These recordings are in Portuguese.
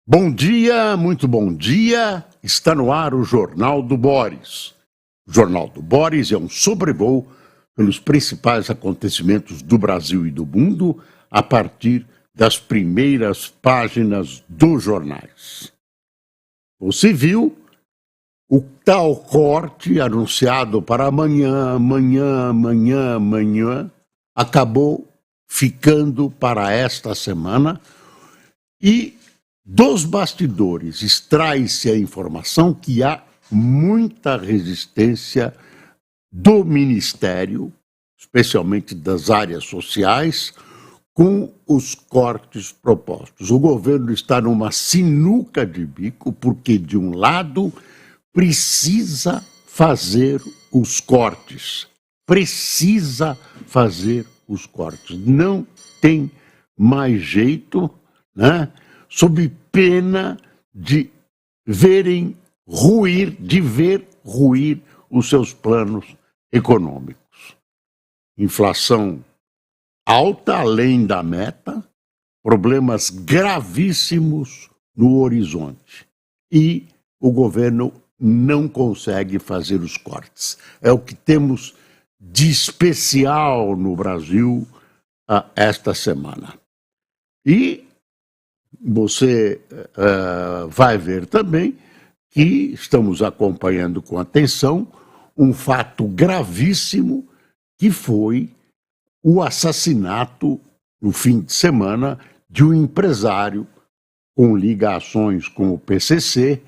Bom dia, muito bom dia. Está no ar o Jornal do Boris. O Jornal do Boris é um sobrevoo pelos principais acontecimentos do Brasil e do mundo a partir das primeiras páginas dos jornais. Você viu o tal corte anunciado para amanhã, acabou ficando para esta semana e dos bastidores extrai-se a informação que há muita resistência do Ministério, especialmente das áreas sociais, com os cortes propostos. O governo está numa sinuca de bico, porque, de um lado, precisa fazer os cortes. Precisa fazer os cortes. Não tem mais jeito, né? Sob pena de ver ruir os seus planos econômicos. Inflação alta, além da meta, problemas gravíssimos no horizonte. E o governo não consegue fazer os cortes. É o que temos de especial no Brasil esta semana. E você vai ver também que estamos acompanhando com atenção um fato gravíssimo que foi o assassinato, no fim de semana, de um empresário com ligações com o PCC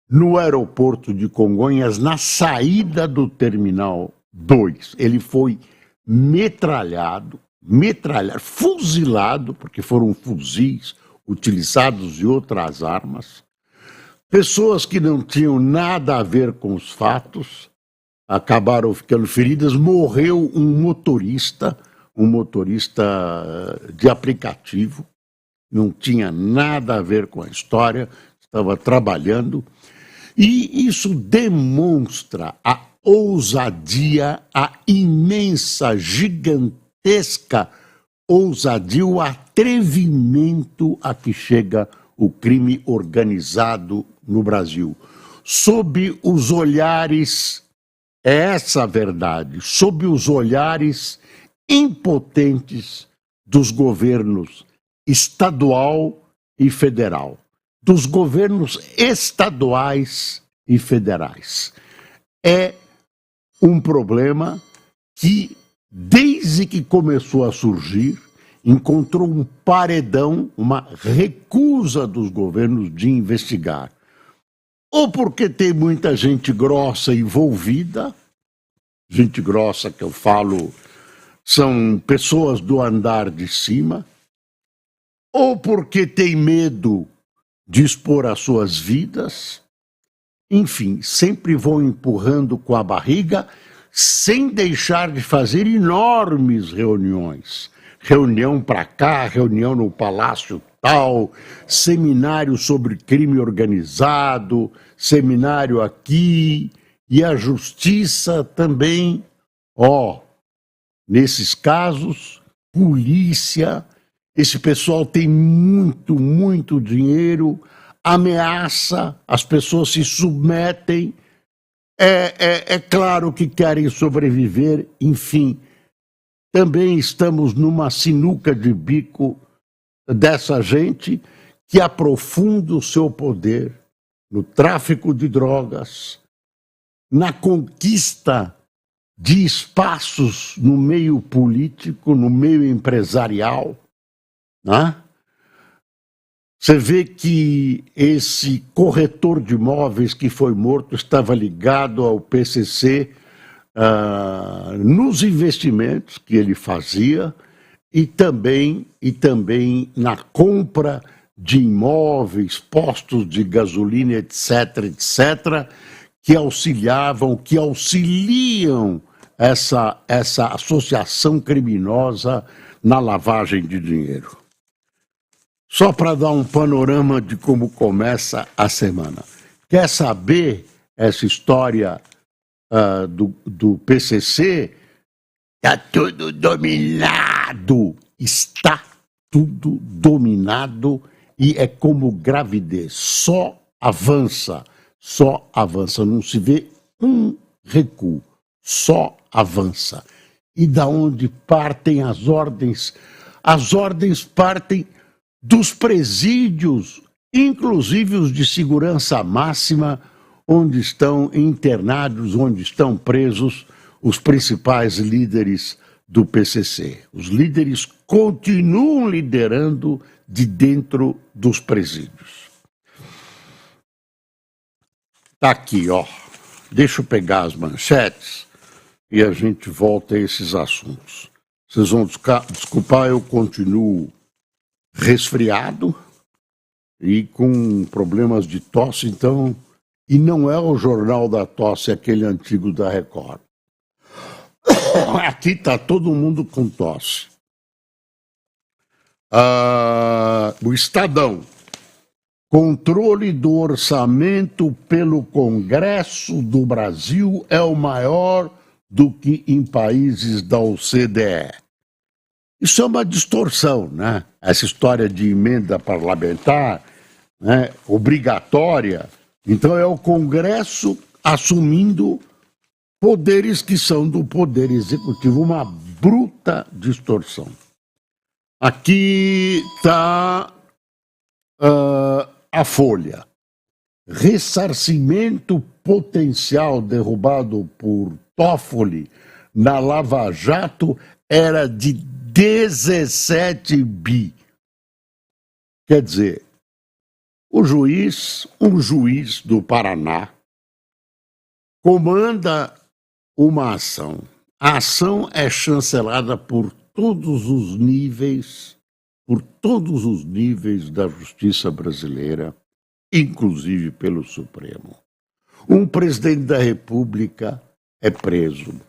no aeroporto de Congonhas, na saída do Terminal 2. Ele foi metralhado, fuzilado, porque foram fuzis utilizados e outras armas. Pessoas que não tinham nada a ver com os fatos acabaram ficando feridas. Morreu um motorista de aplicativo, não tinha nada a ver com a história, estava trabalhando. E isso demonstra a ousadia, a imensa, gigantesca ousadia, o atrevimento a que chega o crime organizado no Brasil. Sob os olhares, é essa a verdade, sob os olhares impotentes dos governos estadual e federal, dos governos estaduais e federais. É um problema que, desde que começou a surgir, encontrou um paredão, uma recusa dos governos de investigar. Ou porque tem muita gente grossa envolvida, gente grossa que eu falo são pessoas do andar de cima, ou porque tem medo de expor as suas vidas. Enfim, sempre vão empurrando com a barriga, sem deixar de fazer enormes reuniões. Reunião para cá, reunião no Palácio tal, seminário sobre crime organizado, seminário aqui, e a justiça também. Nesses casos, polícia, esse pessoal tem muito dinheiro, ameaça, as pessoas se submetem, é claro que querem sobreviver, enfim. Também estamos numa sinuca de bico dessa gente que aprofunda o seu poder no tráfico de drogas, na conquista de espaços no meio político, no meio empresarial, né? Você vê que esse corretor de imóveis que foi morto estava ligado ao PCC nos investimentos que ele fazia e também na compra de imóveis, postos de gasolina, etc., que auxiliam essa associação criminosa na lavagem de dinheiro. Só para dar um panorama de como começa a semana. Quer saber essa história do PCC? Está tudo dominado e é como gravidez, só avança, não se vê um recuo, só avança. E da onde partem as ordens? As ordens partem dos presídios, inclusive os de segurança máxima, onde estão internados, onde estão presos os principais líderes do PCC. Os líderes continuam liderando de dentro dos presídios. Tá aqui, ó. Deixa eu pegar as manchetes e a gente volta a esses assuntos. Vocês vão desculpar, eu continuo resfriado e com problemas de tosse, então... E não é o Jornal da Tosse, aquele antigo da Record. Aqui está todo mundo com tosse. O Estadão. Controle do orçamento pelo Congresso do Brasil é o maior do que em países da OCDE. Isso é uma distorção, né? Essa história de emenda parlamentar, né, obrigatória. Então é o Congresso assumindo poderes que são do Poder Executivo, uma bruta distorção. Aqui está a Folha. Ressarcimento potencial derrubado por Toffoli na Lava Jato era de 17 bi. Quer dizer, um juiz do Paraná, comanda uma ação. A ação é chancelada por todos os níveis da justiça brasileira, inclusive pelo Supremo. Um presidente da República é preso.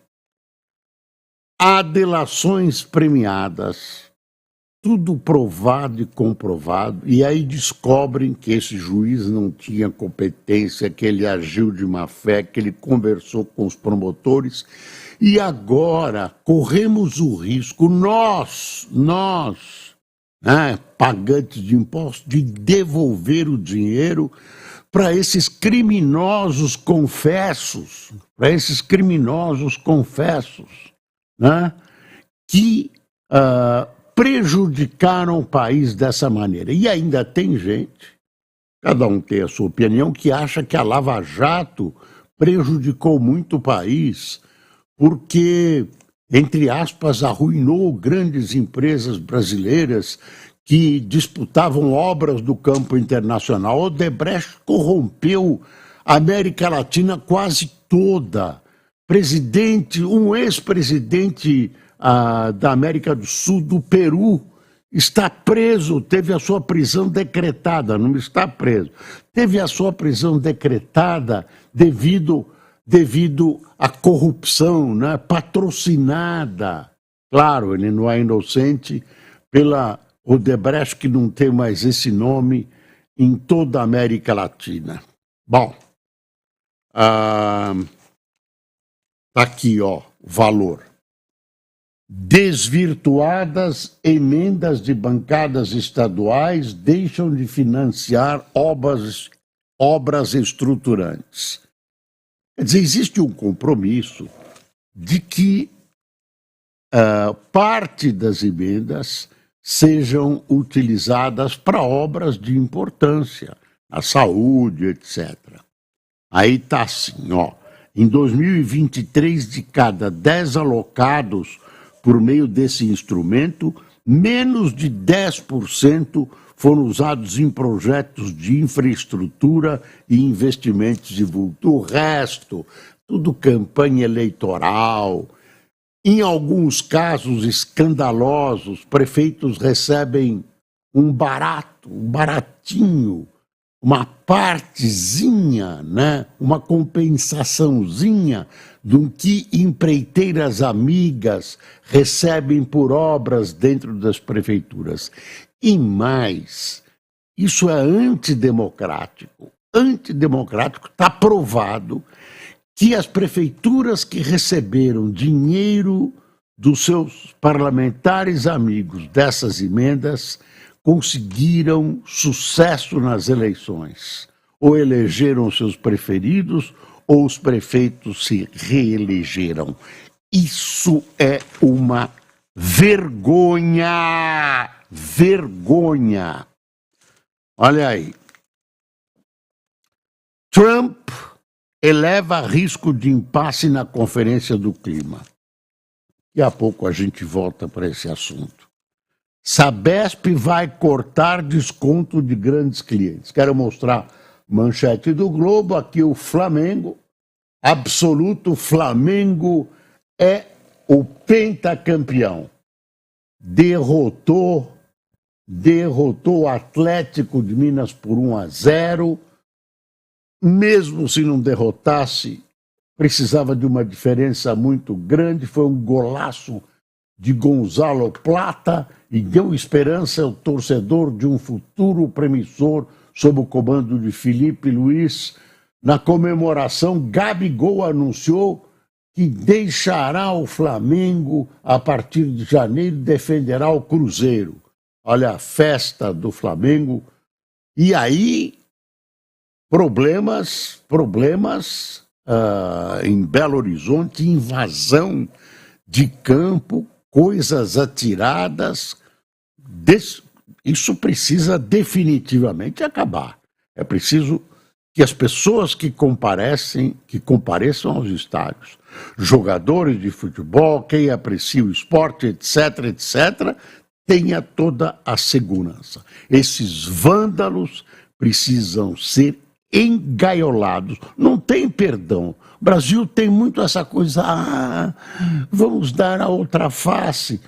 Há delações premiadas, tudo provado e comprovado, e aí descobrem que esse juiz não tinha competência, que ele agiu de má fé, que ele conversou com os promotores, e agora corremos o risco, nós, né, pagantes de impostos, de devolver o dinheiro para esses criminosos confessos, né, que prejudicaram o país dessa maneira. E ainda tem gente, cada um tem a sua opinião, que acha que a Lava Jato prejudicou muito o país porque, entre aspas, arruinou grandes empresas brasileiras que disputavam obras do campo internacional. O Odebrecht corrompeu a América Latina quase toda. Um ex-presidente da América do Sul, do Peru, está preso, teve a sua prisão decretada, não está preso, teve a sua prisão decretada devido à corrupção, né, patrocinada, claro, ele não é inocente, pela Odebrecht, que não tem mais esse nome em toda a América Latina. Bom, tá aqui, ó, valor. Desvirtuadas emendas de bancadas estaduais deixam de financiar obras estruturantes. Quer dizer, existe um compromisso de que parte das emendas sejam utilizadas para obras de importância, na saúde, etc. Aí está assim, ó, em 2023, de cada 10 alocados por meio desse instrumento, menos de 10% foram usados em projetos de infraestrutura e investimentos de vulto. O resto, tudo campanha eleitoral. Em alguns casos escandalosos, prefeitos recebem um baratinho, uma partezinha, né? Uma compensaçãozinha do que empreiteiras amigas recebem por obras dentro das prefeituras. E mais, isso é antidemocrático. Antidemocrático, está provado que as prefeituras que receberam dinheiro dos seus parlamentares amigos dessas emendas conseguiram sucesso nas eleições. Ou elegeram seus preferidos, ou os prefeitos se reelegeram. Isso é uma vergonha! Vergonha! Olha aí. Trump eleva risco de impasse na Conferência do Clima. Daqui a pouco a gente volta para esse assunto. Sabesp vai cortar desconto de grandes clientes. Quero mostrar manchete do Globo, aqui o Flamengo, absoluto Flamengo é o pentacampeão. Derrotou o Atlético de Minas por 1-0. Mesmo se não derrotasse, precisava de uma diferença muito grande. Foi um golaço de Gonzalo Plata e deu esperança ao torcedor de um futuro promissor sob o comando de Felipe Luiz. Na comemoração, Gabigol anunciou que deixará o Flamengo a partir de janeiro e defenderá o Cruzeiro. Olha a festa do Flamengo. E aí, problemas em Belo Horizonte, invasão de campo, coisas atiradas. Isso precisa definitivamente acabar. É preciso que as pessoas que compareçam aos estádios, jogadores de futebol, quem aprecia o esporte, etc., tenha toda a segurança. Esses vândalos precisam ser engaiolados. Não tem perdão. O Brasil tem muito essa coisa, vamos dar a outra face.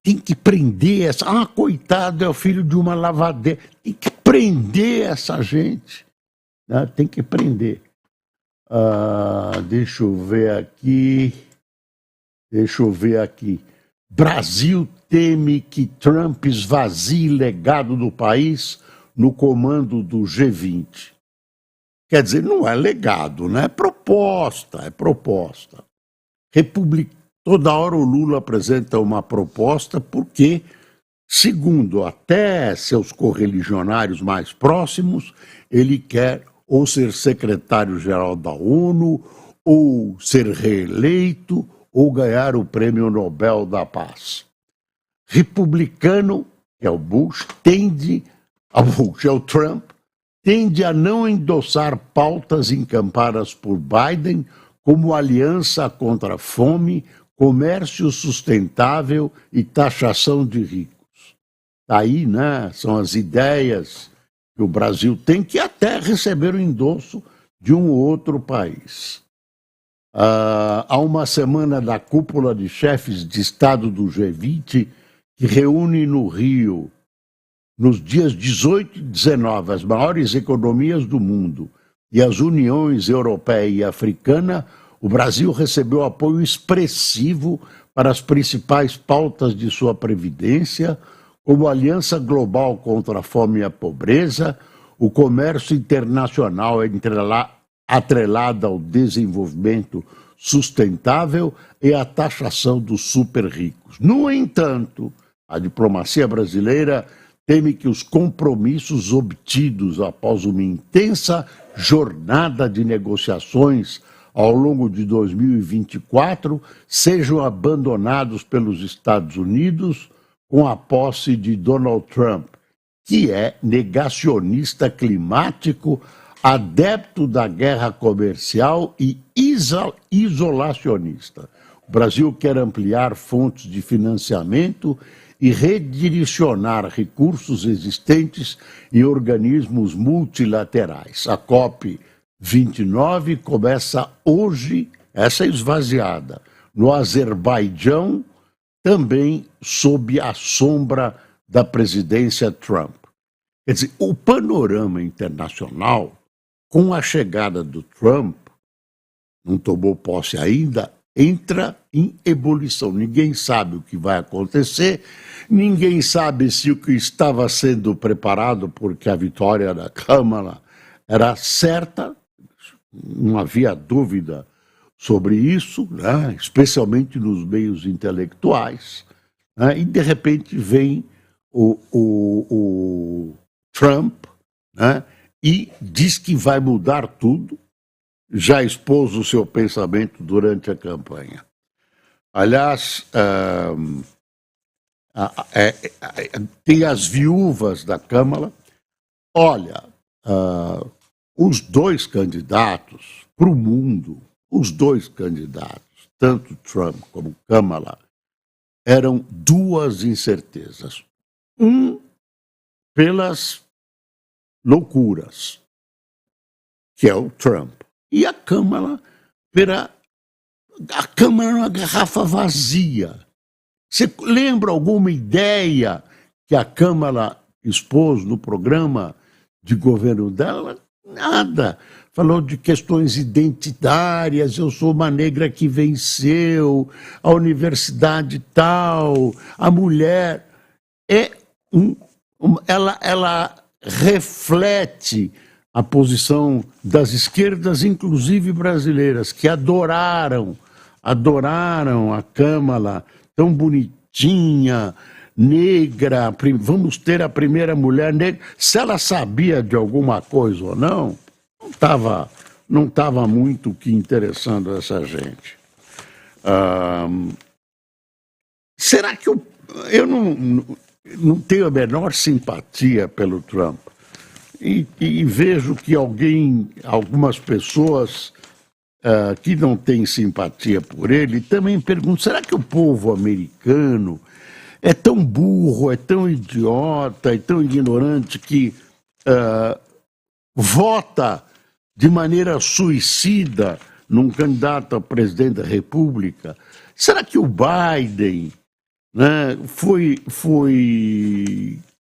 Tem que prender essa... coitado, é o filho de uma lavadeira. Tem que prender essa gente. Né? Tem que prender. Deixa eu ver aqui. Brasil teme que Trump esvazie legado do país no comando do G20. Quer dizer, não é legado, né? É proposta. Toda hora o Lula apresenta uma proposta porque, segundo até seus correligionários mais próximos, ele quer ou ser secretário-geral da ONU, ou ser reeleito, ou ganhar o Prêmio Nobel da Paz. Republicano, que é o Bush, é o Trump, tende a não endossar pautas encampadas por Biden, como aliança contra a fome, comércio sustentável e taxação de ricos. Aí, né, são as ideias que o Brasil tem, que até receber o endosso de um outro país. Há uma semana da cúpula de chefes de Estado do G20, que reúne no Rio, nos dias 18 e 19, as maiores economias do mundo e as uniões europeia e africana, o Brasil recebeu apoio expressivo para as principais pautas de sua previdência, como a Aliança Global contra a Fome e a Pobreza, o comércio internacional atrelado ao desenvolvimento sustentável e a taxação dos super ricos. No entanto, a diplomacia brasileira teme que os compromissos obtidos após uma intensa jornada de negociações ao longo de 2024 sejam abandonados pelos Estados Unidos com a posse de Donald Trump, que é negacionista climático, adepto da guerra comercial e isolacionista. O Brasil quer ampliar fontes de financiamento e redirecionar recursos existentes em organismos multilaterais. A COP29 começa hoje, essa esvaziada, no Azerbaijão, também sob a sombra da presidência Trump. Quer dizer, o panorama internacional, com a chegada do Trump, não tomou posse ainda, entra em ebulição. Ninguém sabe o que vai acontecer, ninguém sabe se o que estava sendo preparado, porque a vitória da Câmara era certa, não havia dúvida sobre isso, né? Especialmente nos meios intelectuais, né? E de repente vem o Trump, né, e diz que vai mudar tudo, já expôs o seu pensamento durante a campanha. Aliás, tem as viúvas da Câmara. Olha, os dois candidatos para o mundo, os dois candidatos, tanto Trump como Kamala, eram duas incertezas. Pelas loucuras, que é o Trump, e a Kamala a Câmara é uma garrafa vazia. Você lembra alguma ideia que a Câmara expôs no programa de governo dela? Nada. Falou de questões identitárias, eu sou uma negra que venceu, a universidade tal, a mulher. Ela reflete a posição das esquerdas, inclusive brasileiras, que adoraram a Câmara, tão bonitinha, negra, vamos ter a primeira mulher negra. Se ela sabia de alguma coisa ou não estava muito que interessando essa gente. Será que eu não tenho a menor simpatia pelo Trump? E vejo que algumas pessoas que não têm simpatia por ele também perguntam: será que o povo americano é tão burro, é tão idiota, é tão ignorante que vota de maneira suicida num candidato a presidente da República? Será que o Biden, né, foi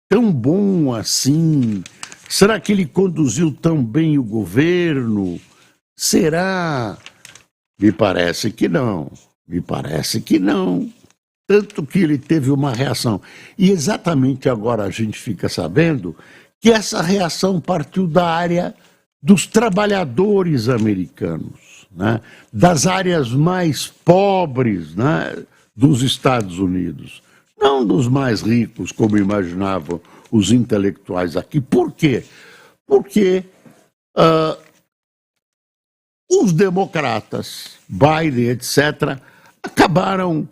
tão bom assim? Será que ele conduziu tão bem o governo? Será? Me parece que não. Me parece que não. Tanto que ele teve uma reação. E exatamente agora a gente fica sabendo que essa reação partiu da área dos trabalhadores americanos, né? Das áreas mais pobres, né, dos Estados Unidos. Não dos mais ricos, como imaginavam os intelectuais aqui. Por quê? Porque os democratas, Biden, etc., acabaram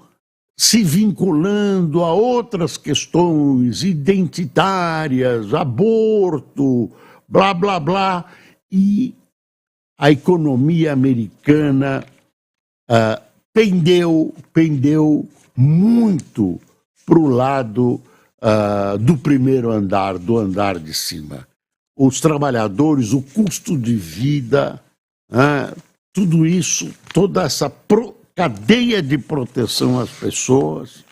se vinculando a outras questões identitárias, aborto, blá, blá, blá, e a economia americana pendeu muito para o lado do primeiro andar, do andar de cima. Os trabalhadores, o custo de vida, tudo isso, toda essa cadeia de proteção às pessoas,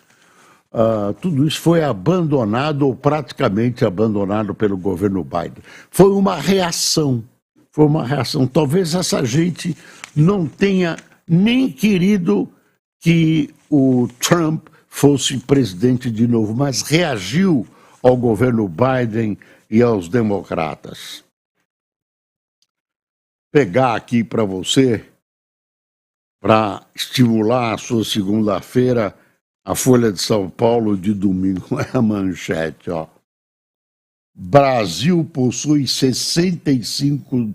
tudo isso foi abandonado ou praticamente abandonado pelo governo Biden. Foi uma reação. Talvez essa gente não tenha nem querido que o Trump fosse presidente de novo, mas reagiu ao governo Biden e aos democratas. Pegar aqui para você, para estimular a sua segunda-feira, a Folha de São Paulo de domingo, é a manchete, ó. Brasil possui 65%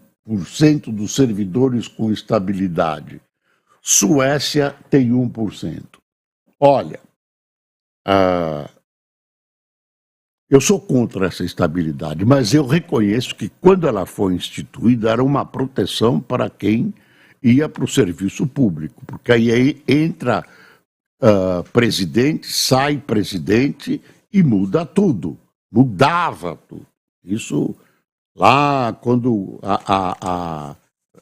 dos servidores com estabilidade. Suécia tem 1%. Olha, eu sou contra essa estabilidade, mas eu reconheço que quando ela foi instituída era uma proteção para quem ia para o serviço público, porque aí entra presidente, sai presidente e muda tudo, mudava tudo. Isso lá quando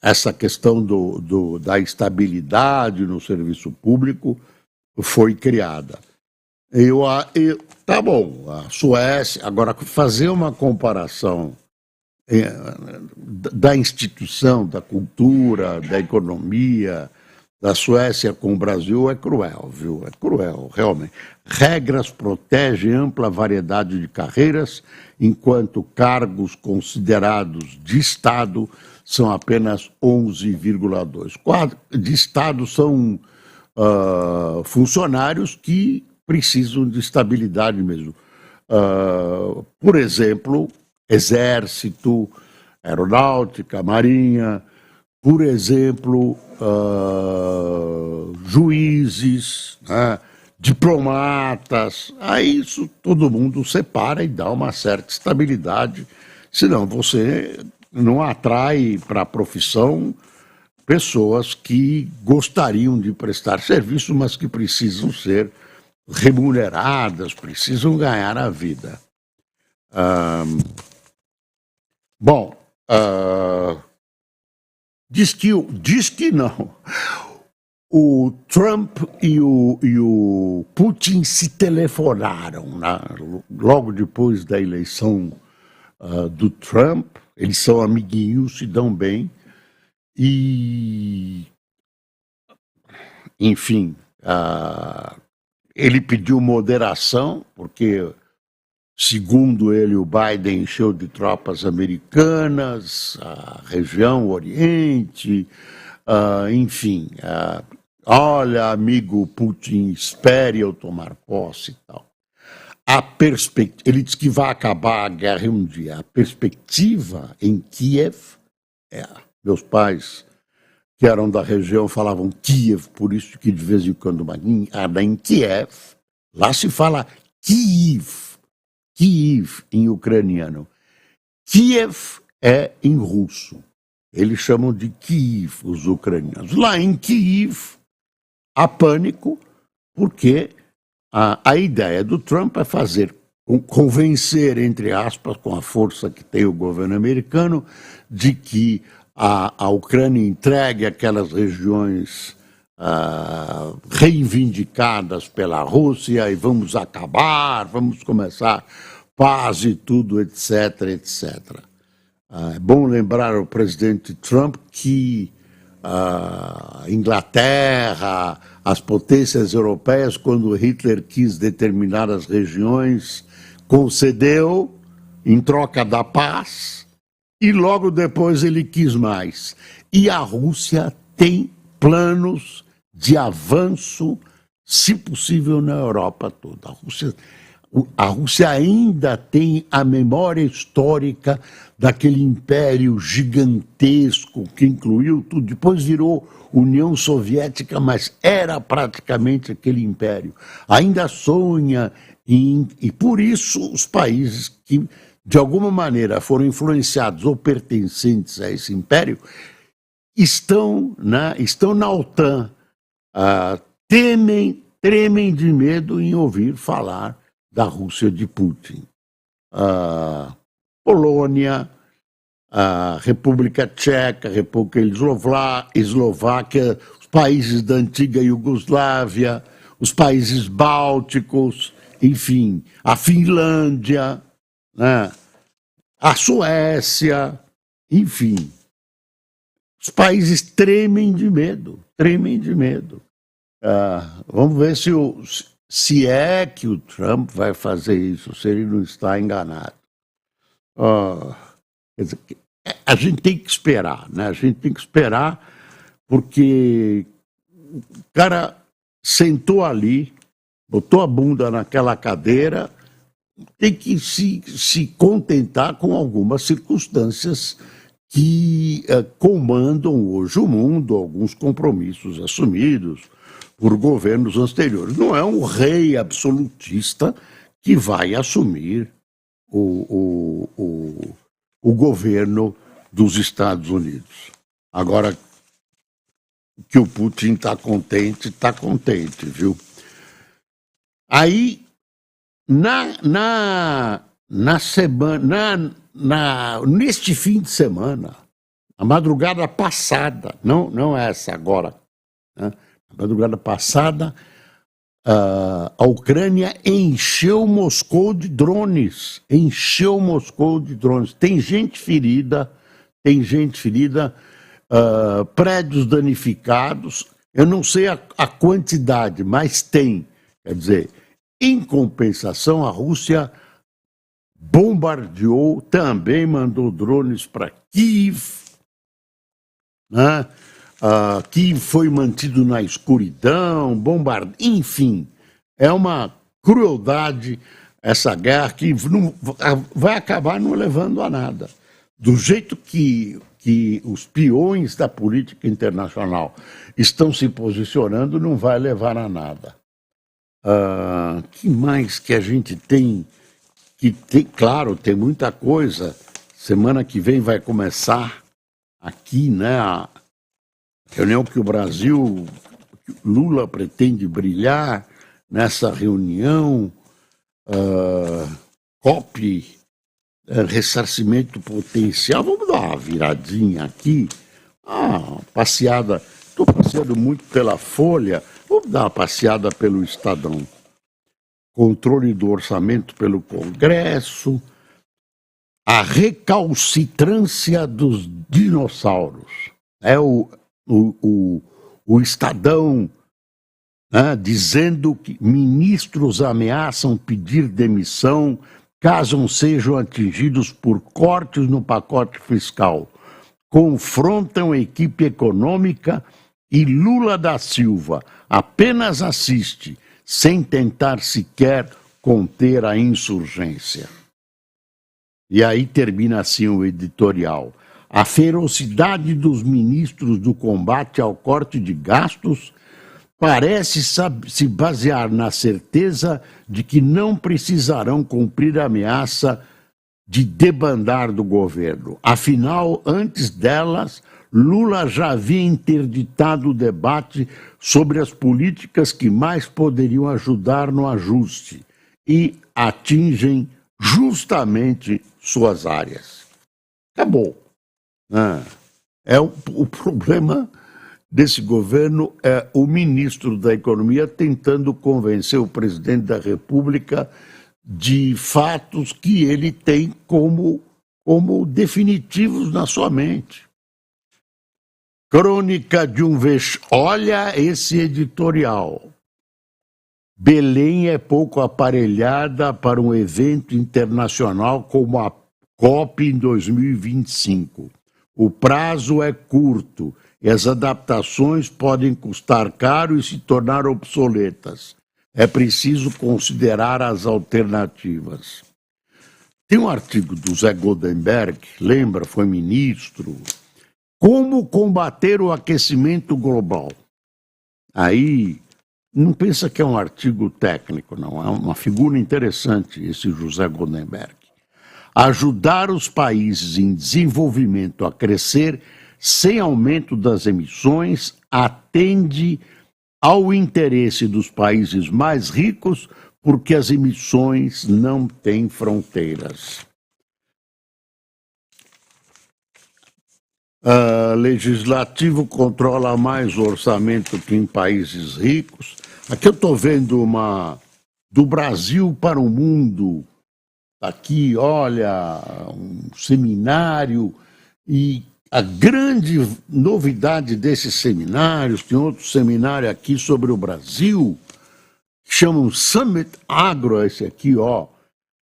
essa questão da estabilidade no serviço público foi criada. Tá bom, a Suécia, agora fazer uma comparação da instituição, da cultura, da economia da Suécia com o Brasil é cruel, viu? É cruel, realmente. Regras protegem ampla variedade de carreiras, enquanto cargos considerados de Estado são apenas 11,2%. De Estado são funcionários que precisam de estabilidade mesmo. Por exemplo, Exército, Aeronáutica, Marinha, por exemplo, juízes, né, diplomatas. Aí isso todo mundo separa e dá uma certa estabilidade, senão você não atrai para a profissão pessoas que gostariam de prestar serviço, mas que precisam ser remuneradas, precisam ganhar a vida. Bom, diz que não. O Trump e o Putin se telefonaram, né? Logo depois da eleição do Trump. Eles são amiguinhos, se dão bem. E, enfim, ele pediu moderação, porque, segundo ele, o Biden encheu de tropas americanas, a região, o Oriente, enfim. Olha, amigo Putin, espere eu tomar posse e tal. Ele diz que vai acabar a guerra um dia. A perspectiva em Kiev, meus pais, que eram da região, falavam Kiev, por isso que de vez em quando em Kiev, lá se fala Kiev em ucraniano. Kiev é em russo. Eles chamam de Kiev, os ucranianos. Lá em Kiev, há pânico, porque a ideia do Trump é convencer, entre aspas, com a força que tem o governo americano, de que a Ucrânia entregue aquelas regiões reivindicadas pela Rússia e vamos começar paz e tudo, etc, etc. É bom lembrar ao presidente Trump que a Inglaterra, as potências europeias, quando Hitler quis determinadas regiões, concedeu em troca da paz, e logo depois ele quis mais. E a Rússia tem planos de avanço, se possível, na Europa toda. A Rússia ainda tem a memória histórica daquele império gigantesco que incluiu tudo. Depois virou União Soviética, mas era praticamente aquele império. Ainda sonha e por isso os países que, de alguma maneira, foram influenciados ou pertencentes a esse império estão na OTAN, tremem de medo em ouvir falar da Rússia de Putin. Polônia, República Tcheca, República Eslováquia, os países da antiga Iugoslávia, os países bálticos, enfim, a Finlândia, né, a Suécia, enfim. Os países tremem de medo. Vamos ver se é que o Trump vai fazer isso, se ele não está enganado. Quer dizer, a gente tem que esperar, né? A gente tem que esperar porque o cara sentou ali, botou a bunda naquela cadeira, tem que se contentar com algumas circunstâncias que comandam hoje o mundo, alguns compromissos assumidos por governos anteriores. Não é um rei absolutista que vai assumir o governo dos Estados Unidos. Agora, que o Putin está contente, viu? Aí, neste fim de semana, a madrugada passada, não essa agora, né? A madrugada passada, a Ucrânia encheu Moscou de drones. Tem gente ferida, prédios danificados. Eu não sei a quantidade, mas tem. Quer dizer, em compensação, a Rússia bombardeou, também mandou drones para Kiev, né? Kiev foi mantido na escuridão, enfim, é uma crueldade essa guerra que não, vai acabar não levando a nada. Do jeito que os peões da política internacional estão se posicionando, não vai levar a nada. Que mais que a gente tem? Claro, tem muita coisa. Semana que vem vai começar aqui, né, a reunião que o Brasil, Lula pretende brilhar nessa reunião, COP, ressarcimento potencial. Vamos dar uma viradinha aqui, passeada. Estou passeando muito pela Folha, vamos dar uma passeada pelo Estadão. Controle do orçamento pelo Congresso, a recalcitrância dos dinossauros. É o Estadão, né, dizendo que ministros ameaçam pedir demissão caso sejam atingidos por cortes no pacote fiscal. Confrontam a equipe econômica e Lula da Silva apenas assiste, sem tentar sequer conter a insurgência. E aí termina assim o editorial. A ferocidade dos ministros do combate ao corte de gastos parece se basear na certeza de que não precisarão cumprir a ameaça de debandar do governo. Afinal, antes delas, Lula já havia interditado o debate sobre as políticas que mais poderiam ajudar no ajuste e atingem justamente suas áreas. Acabou. O problema desse governo é o ministro da Economia tentando convencer o presidente da República de fatos que ele tem como definitivos na sua mente. Crônica de um vexame. Olha esse editorial. Belém é pouco aparelhada para um evento internacional como a COP em 2025. O prazo é curto e as adaptações podem custar caro e se tornar obsoletas. É preciso considerar as alternativas. Tem um artigo do Zé Goldenberg, lembra, foi ministro, Como combater o aquecimento global. Aí, não pensa que é um artigo técnico, não, é uma figura interessante esse José Goldenberg. Ajudar os países em desenvolvimento a crescer sem aumento das emissões atende ao interesse dos países mais ricos, porque as emissões não têm fronteiras. Legislativo controla mais o orçamento que em países ricos. Aqui eu estou vendo do Brasil para o mundo. Aqui, olha, um seminário, e a grande novidade desses seminários, tem outro seminário aqui sobre o Brasil, que chamam Summit Agro, esse aqui,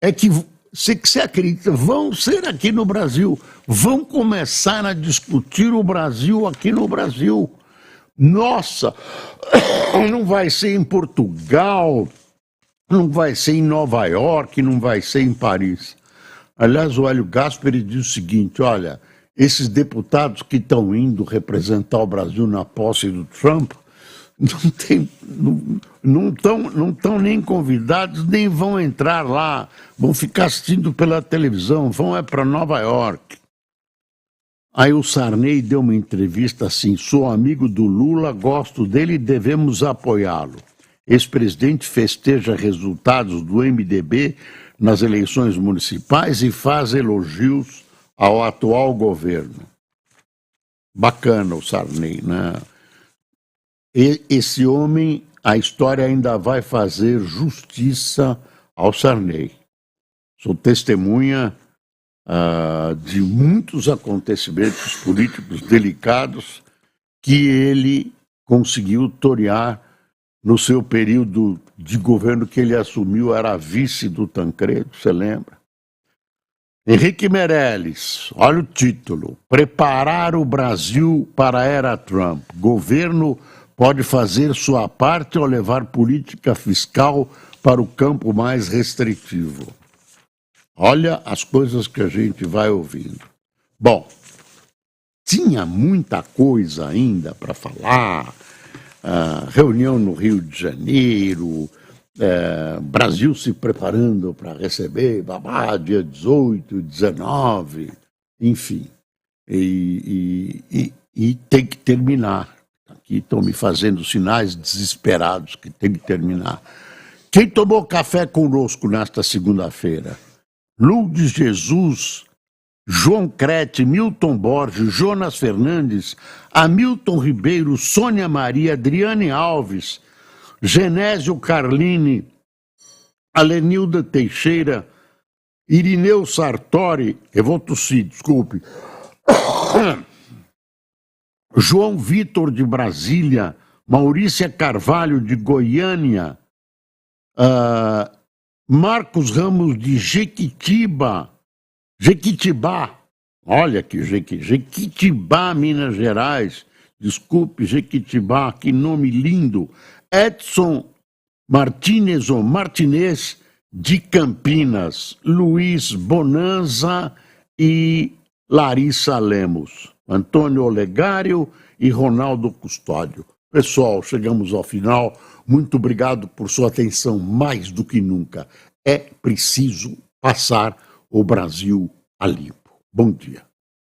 é que você acredita, vão ser aqui no Brasil, vão começar a discutir o Brasil aqui no Brasil. Nossa, não vai ser em Portugal, não vai ser em Nova York, não vai ser em Paris. Aliás, o Hélio Gasperi diz o seguinte, olha, esses deputados que estão indo representar o Brasil na posse do Trump não estão nem convidados, nem vão entrar lá, vão ficar assistindo pela televisão, vão para Nova York. Aí o Sarney deu uma entrevista assim, sou amigo do Lula, gosto dele e devemos apoiá-lo. Ex-presidente festeja resultados do MDB nas eleições municipais e faz elogios ao atual governo. Bacana o Sarney, né? Esse homem, a história ainda vai fazer justiça ao Sarney. Sou testemunha de muitos acontecimentos políticos delicados que ele conseguiu torear no seu período de governo que ele assumiu, era vice do Tancredo, você lembra? Henrique Meirelles, olha o título, Preparar o Brasil para a era Trump. Governo pode fazer sua parte ao levar política fiscal para o campo mais restritivo. Olha as coisas que a gente vai ouvindo. Bom, tinha muita coisa ainda para falar. Reunião no Rio de Janeiro, Brasil se preparando para receber dia 18, 19, enfim. E tem que terminar. Aqui estão me fazendo sinais desesperados que tem que terminar. Quem tomou café conosco nesta segunda-feira? Lourdes Jesus, João Crete, Milton Borges, Jonas Fernandes, Hamilton Ribeiro, Sônia Maria, Adriane Alves, Genésio Carlini, Alenilda Teixeira, Irineu Sartori, eu vou tossir, desculpe, João Vitor de Brasília, Maurícia Carvalho de Goiânia, Marcos Ramos de Jequitibá, olha que Jequitibá, Minas Gerais, desculpe, Jequitibá, que nome lindo, Edson Martinez de Campinas, Luiz Bonanza e Larissa Lemos, Antônio Olegário e Ronaldo Custódio. Pessoal, chegamos ao final. Muito obrigado por sua atenção. Mais do que nunca, é preciso passar o Brasil a limpo. Bom dia.